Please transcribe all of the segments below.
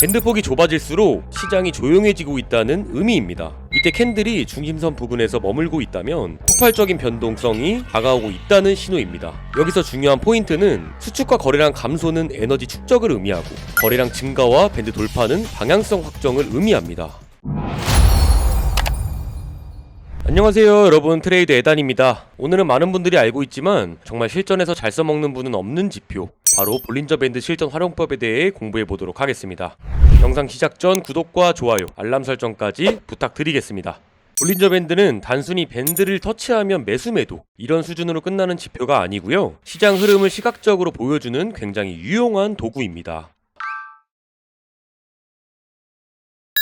밴드폭이 좁아질수록 시장이 조용해지고 있다는 의미입니다. 이때 캔들이 중심선 부근에서 머물고 있다면 폭발적인 변동성이 다가오고 있다는 신호입니다. 여기서 중요한 포인트는 수축과 거래량 감소는 에너지 축적을 의미하고 거래량 증가와 밴드 돌파는 방향성 확정을 의미합니다. 안녕하세요 여러분, 트레이드 에단입니다. 오늘은 많은 분들이 알고 있지만 정말 실전에서 잘 써먹는 분은 없는 지표, 바로 볼린저 밴드 실전 활용법에 대해 공부해 보도록 하겠습니다. 영상 시작 전 구독과 좋아요, 알람 설정까지 부탁드리겠습니다. 볼린저 밴드는 단순히 밴드를 터치하면 매수 매도 이런 수준으로 끝나는 지표가 아니고요, 시장 흐름을 시각적으로 보여주는 굉장히 유용한 도구입니다.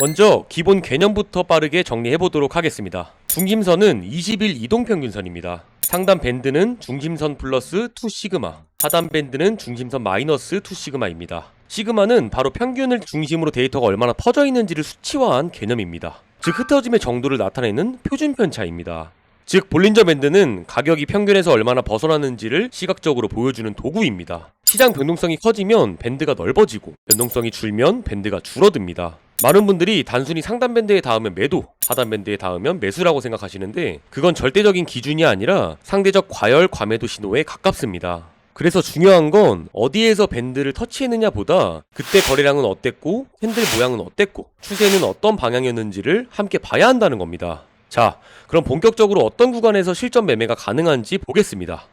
먼저 기본 개념부터 빠르게 정리해보도록 하겠습니다. 중심선은 20일 이동평균선입니다. 상단 밴드는 중심선 플러스 2시그마, 하단 밴드는 중심선 마이너스 2시그마입니다. 시그마는 바로 평균을 중심으로 데이터가 얼마나 퍼져 있는지를 수치화한 개념입니다. 즉 흩어짐의 정도를 나타내는 표준 편차입니다. 즉 볼린저 밴드는 가격이 평균에서 얼마나 벗어나는지를 시각적으로 보여주는 도구입니다. 시장 변동성이 커지면 밴드가 넓어지고 변동성이 줄면 밴드가 줄어듭니다. 많은 분들이 단순히 상단 밴드에 닿으면 매도, 하단 밴드에 닿으면 매수라고 생각하시는데 그건 절대적인 기준이 아니라 상대적 과열, 과매도 신호에 가깝습니다. 그래서 중요한 건 어디에서 밴드를 터치했느냐 보다 그때 거래량은 어땠고 캔들 모양은 어땠고 추세는 어떤 방향이었는지를 함께 봐야 한다는 겁니다. 자, 그럼 본격적으로 어떤 구간에서 실전 매매가 가능한지 보겠습니다.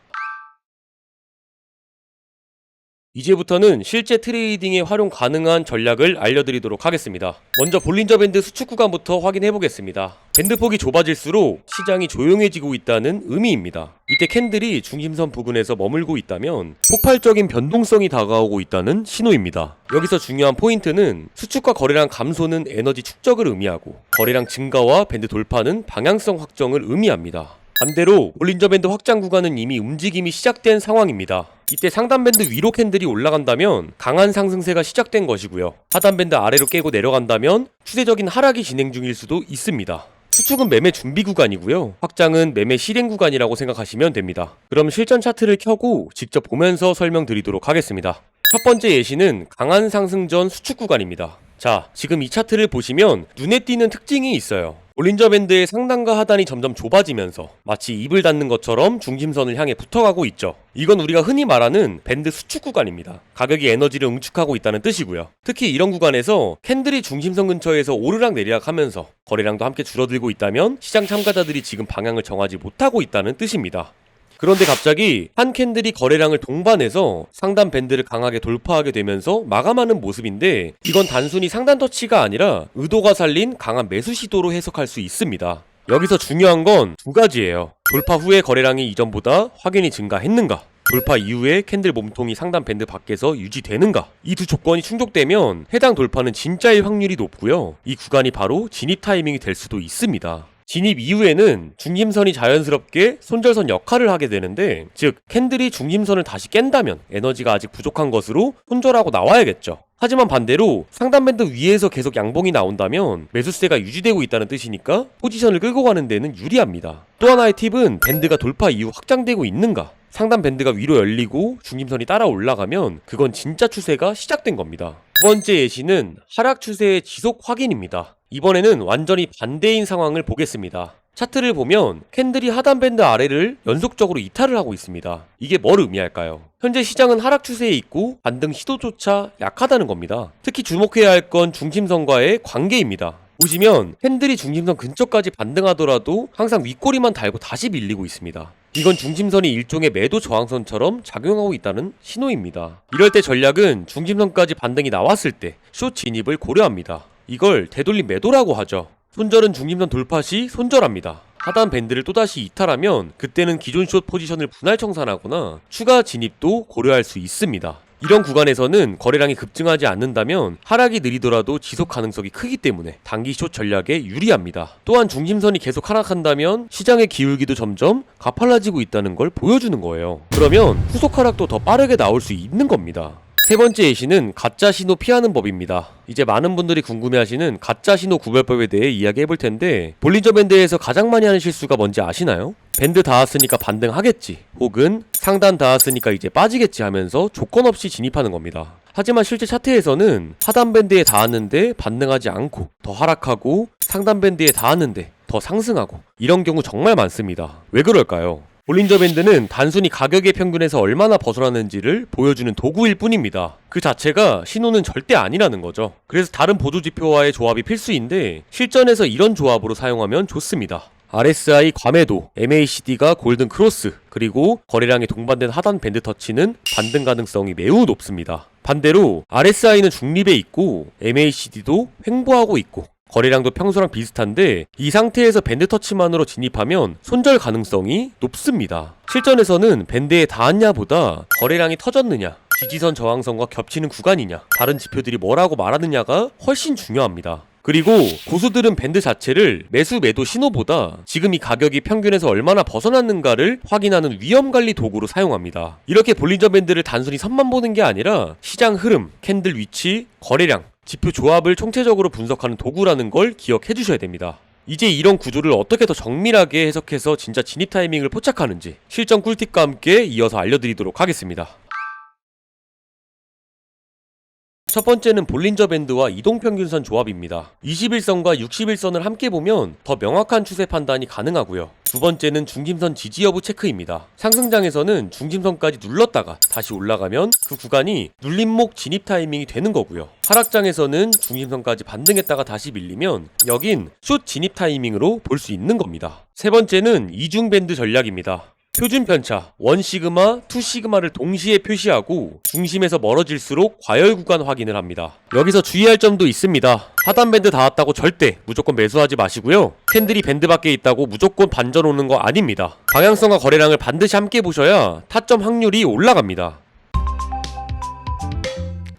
이제부터는 실제 트레이딩에 활용 가능한 전략을 알려드리도록 하겠습니다. 먼저 볼린저 밴드 수축 구간부터 확인해보겠습니다. 밴드폭이 좁아질수록 시장이 조용해지고 있다는 의미입니다. 이때 캔들이 중심선 부근에서 머물고 있다면 폭발적인 변동성이 다가오고 있다는 신호입니다. 여기서 중요한 포인트는 수축과 거래량 감소는 에너지 축적을 의미하고 거래량 증가와 밴드 돌파는 방향성 확정을 의미합니다. 반대로 볼린저 밴드 확장 구간은 이미 움직임이 시작된 상황입니다. 이때 상단 밴드 위로 캔들이 올라간다면 강한 상승세가 시작된 것이고요, 하단 밴드 아래로 깨고 내려간다면 추세적인 하락이 진행 중일 수도 있습니다. 수축은 매매 준비 구간이고요, 확장은 매매 실행 구간이라고 생각하시면 됩니다. 그럼 실전 차트를 켜고 직접 보면서 설명드리도록 하겠습니다. 첫 번째 예시는 강한 상승 전 수축 구간입니다. 자, 지금 이 차트를 보시면 눈에 띄는 특징이 있어요. 볼린저 밴드의 상단과 하단이 점점 좁아지면서 마치 입을 닫는 것처럼 중심선을 향해 붙어가고 있죠. 이건 우리가 흔히 말하는 밴드 수축 구간입니다. 가격이 에너지를 응축하고 있다는 뜻이고요. 특히 이런 구간에서 캔들이 중심선 근처에서 오르락 내리락 하면서 거래량도 함께 줄어들고 있다면 시장 참가자들이 지금 방향을 정하지 못하고 있다는 뜻입니다. 그런데 갑자기 한 캔들이 거래량을 동반해서 상단 밴드를 강하게 돌파하게 되면서 마감하는 모습인데, 이건 단순히 상단 터치가 아니라 의도가 살린 강한 매수 시도로 해석할 수 있습니다. 여기서 중요한 건 두 가지예요. 돌파 후에 거래량이 이전보다 확연히 증가했는가, 돌파 이후에 캔들 몸통이 상단 밴드 밖에서 유지되는가. 이 두 조건이 충족되면 해당 돌파는 진짜일 확률이 높고요, 이 구간이 바로 진입 타이밍이 될 수도 있습니다. 진입 이후에는 중심선이 자연스럽게 손절선 역할을 하게 되는데, 즉 캔들이 중심선을 다시 깬다면 에너지가 아직 부족한 것으로 손절하고 나와야겠죠. 하지만 반대로 상단 밴드 위에서 계속 양봉이 나온다면 매수세가 유지되고 있다는 뜻이니까 포지션을 끌고 가는 데는 유리합니다. 또 하나의 팁은 밴드가 돌파 이후 확장되고 있는가. 상단 밴드가 위로 열리고 중심선이 따라 올라가면 그건 진짜 추세가 시작된 겁니다. 두 번째 예시는 하락 추세의 지속 확인입니다. 이번에는 완전히 반대인 상황을 보겠습니다. 차트를 보면 캔들이 하단 밴드 아래를 연속적으로 이탈을 하고 있습니다. 이게 뭘 의미할까요? 현재 시장은 하락 추세에 있고 반등 시도조차 약하다는 겁니다. 특히 주목해야 할 건 중심선과의 관계입니다. 보시면 캔들이 중심선 근처까지 반등하더라도 항상 윗꼬리만 달고 다시 밀리고 있습니다. 이건 중심선이 일종의 매도 저항선처럼 작용하고 있다는 신호입니다. 이럴 때 전략은 중심선까지 반등이 나왔을 때 숏 진입을 고려합니다. 이걸 되돌림 매도라고 하죠. 손절은 중심선 돌파 시 손절합니다. 하단 밴드를 또다시 이탈하면 그때는 기존 숏 포지션을 분할 청산하거나 추가 진입도 고려할 수 있습니다. 이런 구간에서는 거래량이 급증하지 않는다면 하락이 느리더라도 지속 가능성이 크기 때문에 단기 숏 전략에 유리합니다. 또한 중심선이 계속 하락한다면 시장의 기울기도 점점 가팔라지고 있다는 걸 보여주는 거예요. 그러면 후속 하락도 더 빠르게 나올 수 있는 겁니다. 세 번째 예시는 가짜 신호 피하는 법입니다. 이제 많은 분들이 궁금해하시는 가짜 신호 구별법에 대해 이야기해볼 텐데, 볼린저 밴드에서 가장 많이 하는 실수가 뭔지 아시나요? 밴드 닿았으니까 반등하겠지, 혹은 상단 닿았으니까 이제 빠지겠지 하면서 조건 없이 진입하는 겁니다. 하지만 실제 차트에서는 하단 밴드에 닿았는데 반등하지 않고 더 하락하고 상단 밴드에 닿았는데 더 상승하고 이런 경우 정말 많습니다. 왜 그럴까요? 볼린저 밴드는 단순히 가격의 평균에서 얼마나 벗어나는지를 보여주는 도구일 뿐입니다. 그 자체가 신호는 절대 아니라는 거죠. 그래서 다른 보조지표와의 조합이 필수인데 실전에서 이런 조합으로 사용하면 좋습니다. RSI 과매도, MACD가 골든 크로스, 그리고 거래량이 동반된 하단 밴드 터치는 반등 가능성이 매우 높습니다. 반대로 RSI는 중립에 있고 MACD도 횡보하고 있고 거래량도 평소랑 비슷한데 이 상태에서 밴드 터치만으로 진입하면 손절 가능성이 높습니다. 실전에서는 밴드에 닿았냐보다 거래량이 터졌느냐, 지지선 저항선과 겹치는 구간이냐, 다른 지표들이 뭐라고 말하느냐가 훨씬 중요합니다. 그리고 고수들은 밴드 자체를 매수 매도 신호보다 지금 이 가격이 평균에서 얼마나 벗어났는가를 확인하는 위험관리 도구로 사용합니다. 이렇게 볼린저 밴드를 단순히 선만 보는 게 아니라 시장 흐름, 캔들 위치, 거래량, 지표 조합을 총체적으로 분석하는 도구라는 걸 기억해 주셔야 됩니다. 이제 이런 구조를 어떻게 더 정밀하게 해석해서 진짜 진입 타이밍을 포착하는지 실전 꿀팁과 함께 이어서 알려드리도록 하겠습니다. 첫 번째는 볼린저 밴드와 이동평균선 조합입니다. 21선과 61선을 함께 보면 더 명확한 추세 판단이 가능하고요. 두 번째는 중심선 지지 여부 체크입니다. 상승장에서는 중심선까지 눌렀다가 다시 올라가면 그 구간이 눌림목 진입 타이밍이 되는 거고요. 하락장에서는 중심선까지 반등했다가 다시 밀리면 여긴 숏 진입 타이밍으로 볼 수 있는 겁니다. 세 번째는 이중 밴드 전략입니다. 표준 편차, 1시그마, 2시그마를 동시에 표시하고 중심에서 멀어질수록 과열 구간 확인을 합니다. 여기서 주의할 점도 있습니다. 하단 밴드 닿았다고 절대 무조건 매수하지 마시고요. 캔들이 밴드 밖에 있다고 무조건 반전 오는 거 아닙니다. 방향성과 거래량을 반드시 함께 보셔야 타점 확률이 올라갑니다.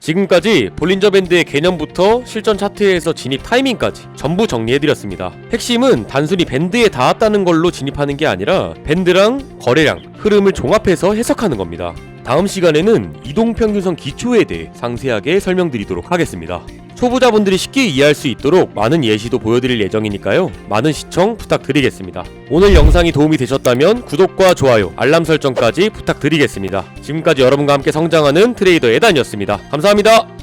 지금까지 볼린저 밴드의 개념부터 실전 차트에서 진입 타이밍까지 전부 정리해드렸습니다. 핵심은 단순히 밴드에 닿았다는 걸로 진입하는 게 아니라 밴드랑 거래량, 흐름을 종합해서 해석하는 겁니다. 다음 시간에는 이동평균선 기초에 대해 상세하게 설명드리도록 하겠습니다. 초보자분들이 쉽게 이해할 수 있도록 많은 예시도 보여드릴 예정이니까요. 많은 시청 부탁드리겠습니다. 오늘 영상이 도움이 되셨다면 구독과 좋아요, 알람 설정까지 부탁드리겠습니다. 지금까지 여러분과 함께 성장하는 트레이더 에단이었습니다. 감사합니다.